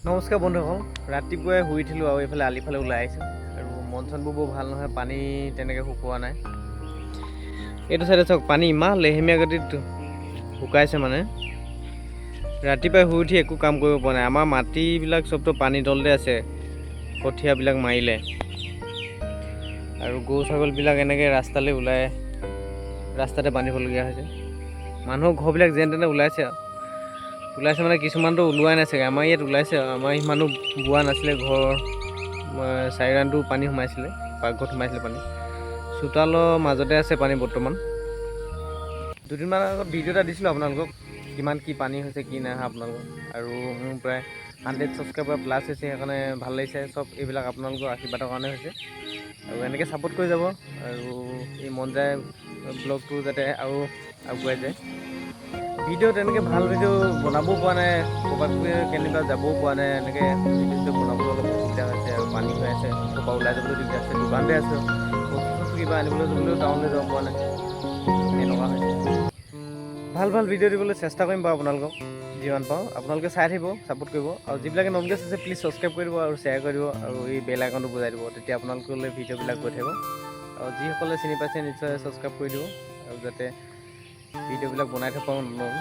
নমস্কাৰ বন্ধুসকল, ৰাতিপুৱাই শুই উঠিলোঁ আৰু এইফালে আলিফালে ওলাই আহিছোঁ আৰু মন চনবোৰ বৰ ভাল নহয়, পানী তেনেকৈ শুকোৱা নাই। এইটো চাইডে চাওক, পানী ইমান লেহেমীয়া গতিত শুকাইছে মানে ৰাতিপুৱাই শুই উঠি একো কাম কৰিব পৰা নাই। আমাৰ মাটিবিলাক চবতো পানী তলতে আছে, কঠীয়াবিলাক মাৰিলে আৰু গৰু ছাগলীবিলাক এনেকৈ ৰাস্তালৈ ৰাস্তাতে বান্ধিবলগীয়া হৈছে। মানুহৰ ঘৰবিলাক যেন তেনে ওলাইছে মানে কিছুমানতো ওলোৱাই নাই চাগে। আমাৰ ইয়াত ওলাইছে, আমাৰ মানুহ বোৱা নাছিলে, ঘৰ 4 ৰাউণ্ডটো পানী সোমাইছিলে, পাকঘৰত সোমাইছিলে পানী। চোতালৰ মাজতে আছে পানী বৰ্তমান। দুদিনমান আগত ভিডিঅ' এটা দিছিলোঁ আপোনালোকক, কিমান কি পানী হৈছে কি নাই হোৱা আপোনালোকক। আৰু মোৰ প্ৰায় 100 ছাবস্ক্ৰাইবাৰ প্লাছ হৈছে, সেইকাৰণে ভাল লাগিছে। চব এইবিলাক আপোনালোকৰ আশীৰ্বাদৰ কাৰণে হৈছে আৰু এনেকৈ ছাপোৰ্ট কৰি যাব। আৰু এই মন যায় ব্লগটো যাতে আৰু আগুৱাই যায়। ভিডিঅ' তেনেকৈ ভাল ভিডিঅ' বনাবও পৰা নাই, ক'ৰবাত কেনিবা যাবও পৰা নাই। এনেকৈ ভিডিঅ' বনাবলৈ অলপ অসুবিধা হৈছে আৰু পানী হৈ আছে, ক'ৰবাত ওলাই যাবলৈ দিগদাৰ হৈছে। দোকানতে আছোঁ, বস্তু কিবা আনিবলৈ যাবলৈও টাউনলৈ যাব পৰা নাই, এনেকুৱা হৈছে। ভাল ভিডিঅ' দিবলৈ চেষ্টা কৰিম বাৰু আপোনালোকক, যিমান পাৰোঁ। আপোনালোকে চাই থাকিব, ছাপোৰ্ট কৰিব। আৰু যিবিলাকে নতুনকৈ চাইছে প্লিজ ছাবস্ক্ৰাইব কৰি দিব আৰু শ্বেয়াৰ কৰি দিব আৰু এই বেল আইকনটো বজাই দিব, তেতিয়া আপোনালোকলৈ ভিডিঅ'বিলাক গৈ থাকিব। আৰু যিসকলে চিনি পাইছে নিশ্চয় ছাবস্ক্ৰাইব কৰি দিব আৰু যাতে ভিডিঅ'বিলাক বনাই থাকোঁ নতুন